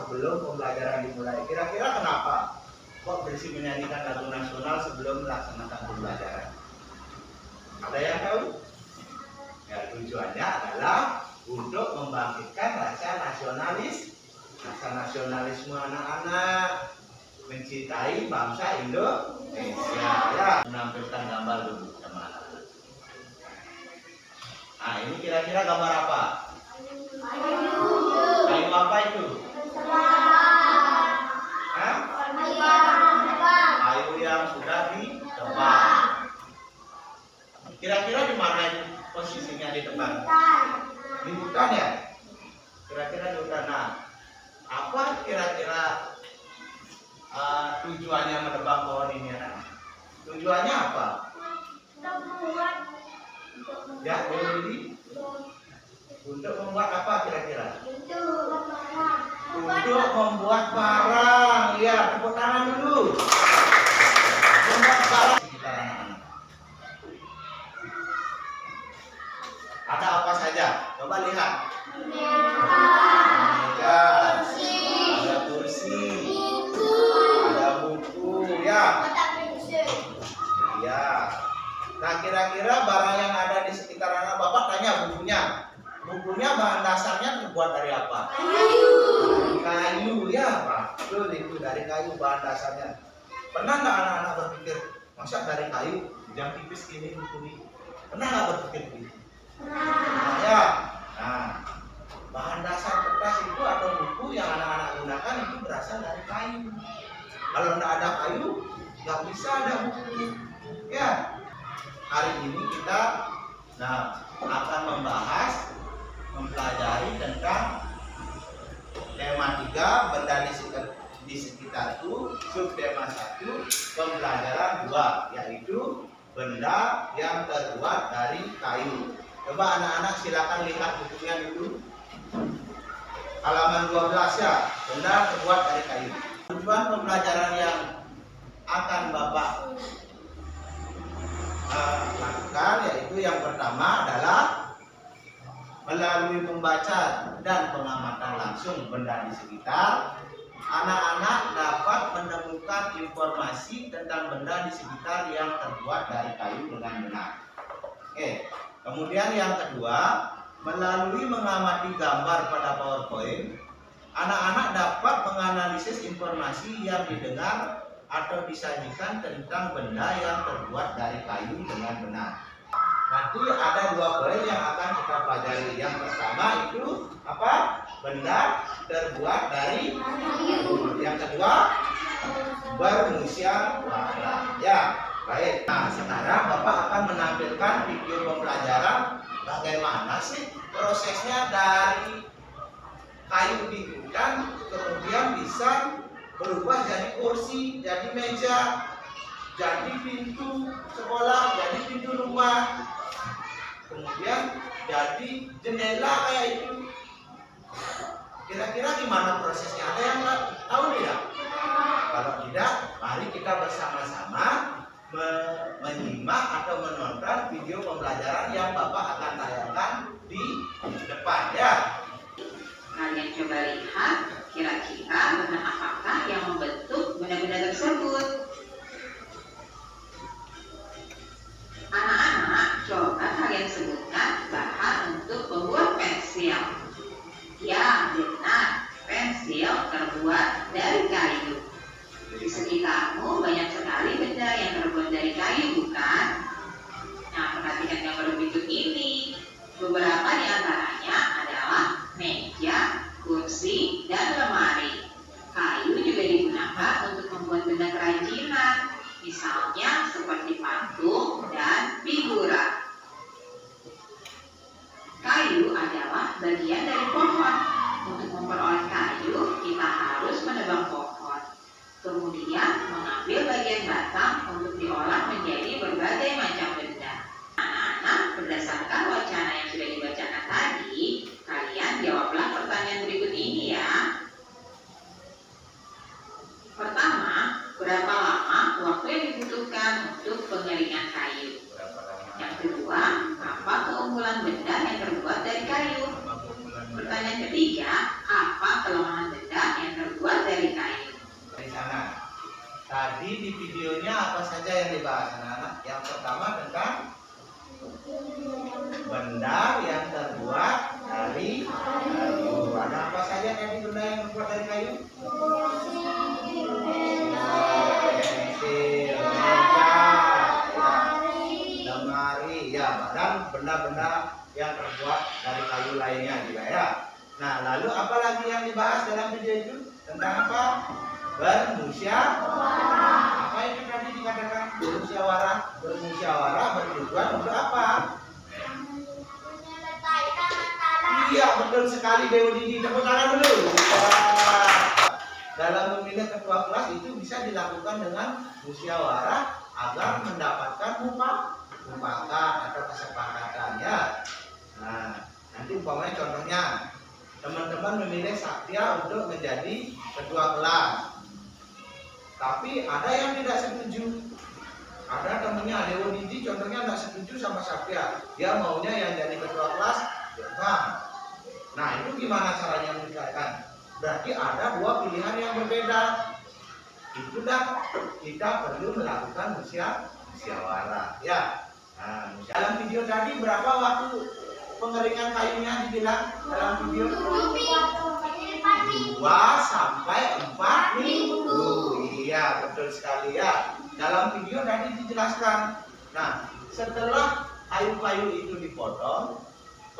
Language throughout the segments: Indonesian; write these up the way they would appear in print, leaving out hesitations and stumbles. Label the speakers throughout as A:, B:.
A: sebelum pembelajaran dimulai. Kira-kira kenapa kok bersih menyanyikan lagu nasional sebelum melaksanakan pembelajaran? Ada yang tahu? Ya, tujuannya adalah untuk membangkitkan rasa nasionalisme anak-anak, mencintai bangsa Indonesia. Ya, menampilkan gambar dulu teman-teman. Nah, ini kira-kira gambar apa? Kayu apa itu? Hah? Kayu yang sudah ditebang. Kira-kira di mana itu posisinya ditebang? Di hutan ya? Kira-kira di hutan. Nah, apa kira-kira tujuannya menebang pohon ini anak? Tujuannya apa? Ya, ini untuk membuat apa kira-kira? Untuk membuat barang. Ya, tepuk tangan dulu. Membuat barang sekitar anak-anak. Ada apa saja? Coba lihat. Meja, ada kursi, ada buku, ya. Ya. Nah, kira-kira barang yang ada di sekitar anak Bapak tanya bukunya. Bukunya bahan dasarnya terbuat dari apa? Kayu, ya Pak. Betul, itu dari kayu bahan dasarnya. Pernah nggak anak-anak berpikir, masa dari kayu yang tipis gini buku ini? Pernah nggak berpikir begitu? Nah, ya. Nah, bahan dasar kertas itu atau buku yang anak-anak gunakan itu berasal dari kayu. Kalau nggak ada kayu, nggak bisa ada buku. Ya. Hari ini kita akan mempelajari tentang tema 3 benda di sekitarku, subtema 1 pembelajaran 2, yaitu benda yang terbuat dari kayu. Coba anak-anak silakan lihat bukunya dulu. Halaman 12 ya, benda terbuat dari kayu. Tujuan pembelajaran yang akan Bapak lakukan yaitu yang pertama adalah melalui membaca dan pengamatan langsung benda di sekitar, anak-anak dapat menemukan informasi tentang benda di sekitar yang terbuat dari kayu dengan benar. Oke. Kemudian yang kedua, melalui mengamati gambar pada PowerPoint, anak-anak dapat menganalisis informasi yang didengar atau disajikan tentang benda yang terbuat dari kayu dengan benar. Nanti ada 2 poin yang akan kita pelajari. Yang pertama itu apa? Benda terbuat dari kayu. Yang kedua, bermusyawarah. Ya, baik. Nah, sekarang Bapak akan menampilkan video pembelajaran bagaimana sih prosesnya dari kayu di hutan kemudian bisa berubah jadi kursi, jadi meja, jadi pintu sekolah, jadi pintu rumah, kemudian jadi jendela kayak itu. Kira-kira gimana prosesnya? Ada yang tahu tidak? Kalau tidak, mari kita bersama-sama menyimak atau menonton video pembelajaran yang Bapak akan tayangkan di depan ya.
B: Kalian coba lihat kira-kira bahan apakah yang membentuk benda-benda tersebut. Anak-anak, coba kalian sebutkan bahan untuk membuat pensil. Ya, benar, pensil terbuat dari kayu. Di sekitarmu banyak sekali benda yang terbuat dari kayu, bukan? Nah, perhatikan gambar berikut ini. Beberapa di antaranya adalah meja, kursi, dan lemari. Kayu juga digunakan untuk membuat benda kerajinan, misalnya seperti patung dan figura. Kayu adalah bagian dari pohon. Untuk memperoleh kayu, kita harus menebang pohon. Kemudian mengambil bagian batang untuk diolah menjadi berbagai macam benda. Anak-anak, berdasarkan wacana yang sudah dibacakan tadi, kalian jawablah pertanyaan berikut ini ya. Pertama, berapa lama waktu yang dibutuhkan untuk pengeringan kayu? Yang kedua, apa keunggulan benda yang terbuat dari kayu? Pertanyaan ketiga, apa kelemahan benda yang terbuat
A: di videonya apa saja yang dibahas anak-anak? Yang pertama tentang benda yang terbuat dari kayu. Ada apa saja tadi benda yang terbuat dari kayu? Pensil, meja, lemari, ya, dan benda-benda yang terbuat dari kayu lainnya juga ya. Nah, lalu apa lagi yang dibahas dalam video itu? Tentang apa? Bermusyawarah. Apa itu tadi dikatakan? Bermusyawarah. Bermusyawarah bertujuan untuk apa? Iya, betul sekali Dewa Didi. Tepuk tangan dulu. Wah. Dalam memilih ketua kelas itu bisa dilakukan dengan musyawarah agar mendapatkan mufakat atau kesepakatan ya. Nah, nanti umpamanya contohnya teman-teman memilih Satya untuk menjadi ketua kelas. Tapi ada yang tidak setuju. Ada temennya Dewa Didi contohnya tidak setuju sama Satya. Dia maunya yang jadi ketua kelas Bang. Nah, itu gimana caranya menyelesaikan? Berarti ada dua pilihan yang berbeda. Itulah kita perlu melakukan musyawarah ya. Nah, dalam video tadi berapa waktu pengeringan kayunya dibilang dalam video? 2 sampai 4 minggu. Iya, betul sekali ya. Dalam video tadi dijelaskan. Nah, setelah kayu-kayu itu dipotong,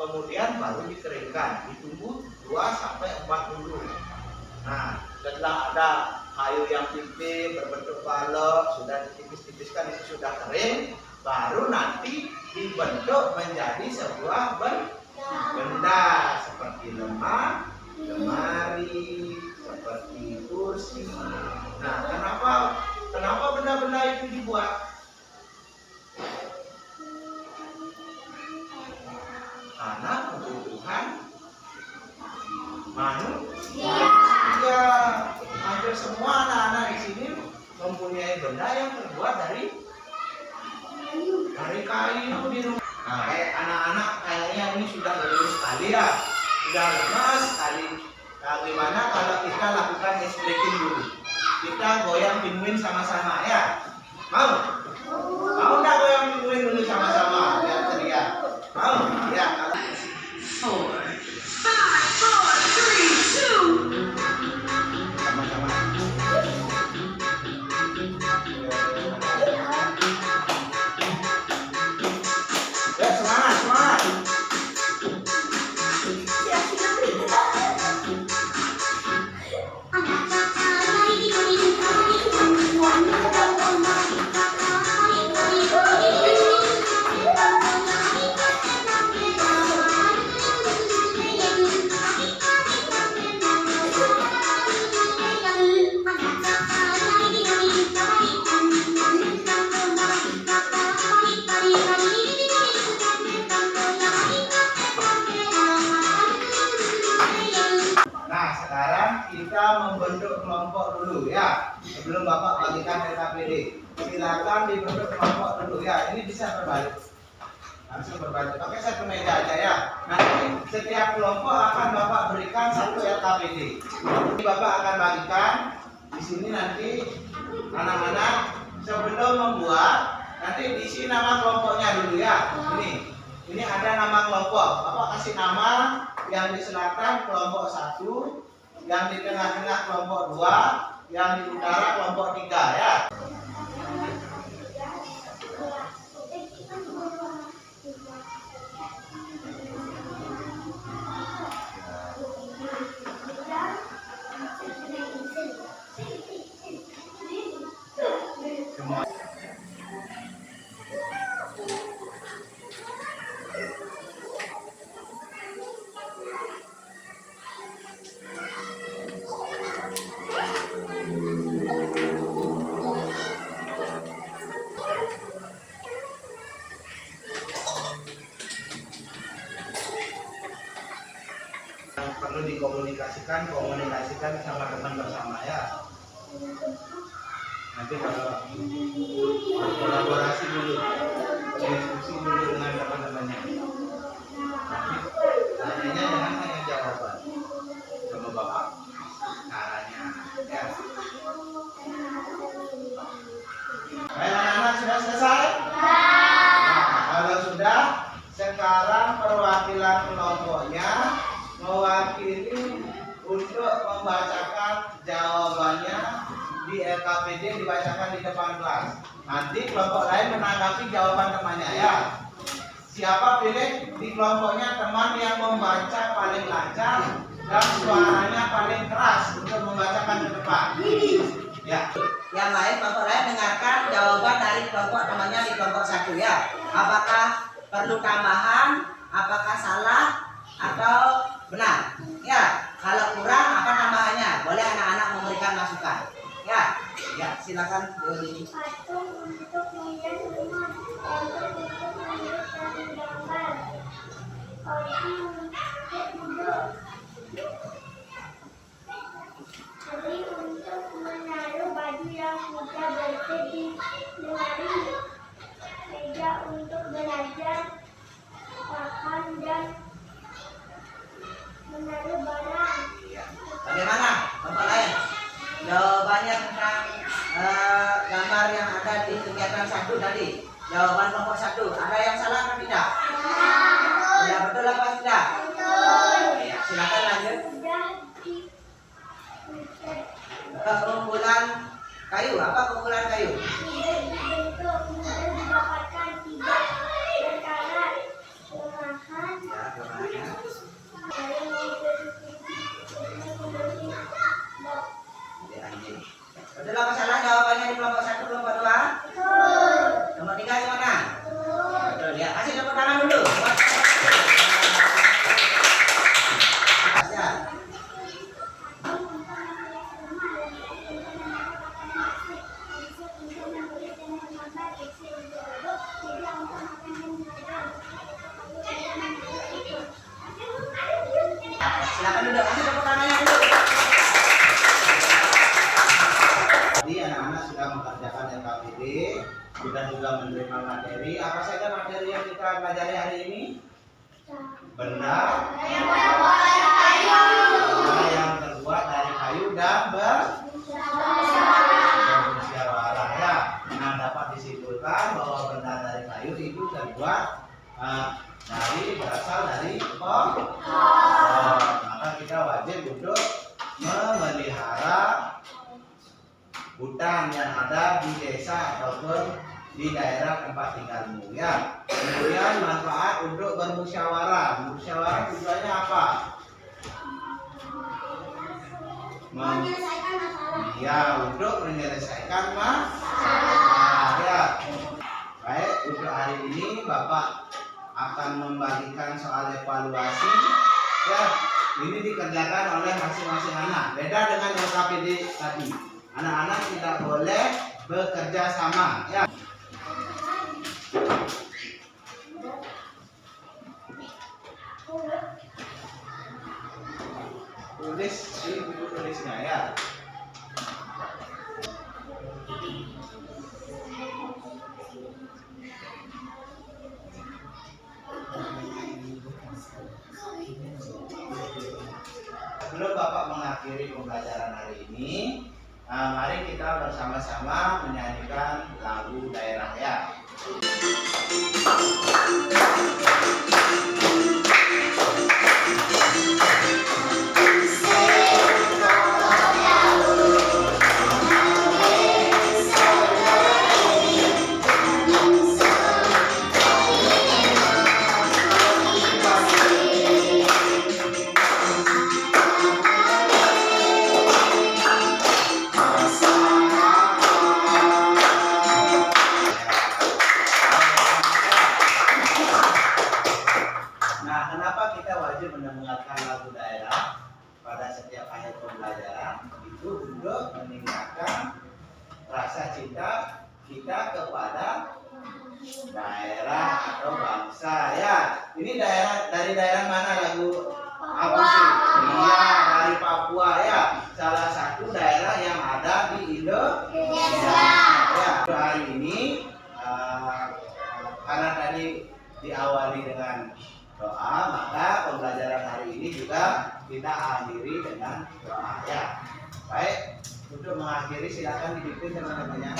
A: kemudian baru dikeringkan, ditunggu 2 sampai 4 minggu. Nah, setelah ada kayu yang tipis berbentuk balok, sudah ditipis-tipiskan, itu sudah kering, baru nanti dibentuk menjadi sebuah benda seperti lemari, seperti kursi. Nah, kenapa benda-benda itu dibuat? Karena kebutuhan manusia. Ya, hampir semua anak-anak di sini mempunyai benda yang terbuat dari kayu di rumah. Nah, kayak anak-anak kayaknya ini sudah lulus sekali ya, sudah lemas sekali. Nah, gimana kalau kita lakukan ice breaking dulu? Kita goyang pinguin sama-sama ya. Mau? Mau nggak goyang pinguin dulu sama-sama? Biar ceria. Mau? Ya.
B: 4, 5, 4, 3, 2.
A: Sama-sama. Ya, semangat, semangat. Nah, sekarang kita membentuk kelompok dulu ya. Sebelum Bapak bagikan RKPD, silakan dibentuk kelompok dulu ya. Ini bisa berbalik, langsung berbalik. Pakai satu meja aja ya. Nanti setiap kelompok akan Bapak berikan satu RKPD. Nanti Bapak akan bagikan di sini nanti anak-anak sebelum membuat nanti diisi nama kelompoknya dulu ya. Ini ada nama kelompok. Bapak kasih nama. Yang di selatan kelompok 1, yang di tengah-tengah kelompok 2, yang di utara kelompok 3 ya. Semua. Perlu komunikasikan sama teman bersama ya. Nanti kalau kolaborasi dulu, diskusi dulu dengan teman-temannya. Nanti tanyanya jangan hanya jawaban sama Bapak, caranya ya. Nanti kelompok lain menanggapi jawaban temannya ya. Siapa pilih di kelompoknya teman yang membaca paling lancar dan suaranya paling keras untuk membacakan ke depan. Ya.
C: Yang lain, kelompok lain dengarkan jawaban dari kelompok temannya di kelompok 1 ya. Apakah perlu tambahan, apakah salah atau benar? Ya, kalau kurang apa tambahannya? Boleh anak-anak memberikan masukan. Ya, ya silakan.
D: Patung untuk meja rumah, untuk menulis dan gambar, kursi untuk duduk, hari untuk menaruh baju yang sudah bersih di lemari, meja untuk belajar, makan dan menaruh barang.
C: Bagaimana kelompok lain? Jawabannya tentang gambar yang ada di kegiatan 1 tadi. Jawaban kelompok 1. Ada yang salah atau tidak? Sudah betul apa tidak?
D: Betul.
C: Ya, silakan lanjut.
D: Sudah
C: Keunggulan kayu. Apa keunggulan kayu?
D: sudah dibentuk, mudah didapatkan, tidak berkarat, kelemahan,
C: Ya, kelemahannya.
D: dari membersih
C: Jadi anjing. Betul apa salah jawabannya di kelompok 1, kelompok 2?
D: betul.
C: Nomor 3 gimana?
D: Betul.
C: Betul ya. Kasih tepuk tangan dulu. Ya. Silakan duduk. Kasih tepuk tangannya dulu.
A: Tadi anak-anak sudah mengerjakan LKPD, sudah juga menerima materi. Apa saja materi yang kita pelajari hari ini? Benda yang terbuat dari kayu dan bermusyawarah ya. Nah, dapat disimpulkan bahwa benda dari kayu itu terbuat berasal dari pohon. Maka kita wajib untuk memelihara hutan yang ada di desa ataupun di daerah tempat tinggalmu ya. Kemudian manfaat untuk bermusyawarah. Musyawarah tujuannya apa?
D: Menyelesaikan masalah.
A: Ya, untuk menyelesaikan masalah ya. Baik, untuk hari ini Bapak akan membagikan soal evaluasi ya. Ini dikerjakan oleh masing-masing anak. Beda dengan LKPD tadi. Anak-anak tidak boleh bekerja sama ya. Tulis di buku tulisnya ya. Sebelum Bapak mengakhiri pembelajaran hari ini, mari kita bersama-sama menyanyikan lagu daerah ya. Nah, kenapa kita wajib mendengarkan lagu daerah pada setiap akhir pembelajaran? Itu untuk meningkatkan rasa cinta kita kepada daerah atau bangsa ya. Ini dari daerah mana lagu apa sih? Iya, dari Papua ya. Salah satu daerah yang ada di Indonesia. Ya, hari ini karena tadi diawali dengan doa, maka pembelajaran hari ini juga kita akhiri dengan doa ya. Baik, untuk mengakhiri silakan dipimpin teman-temannya.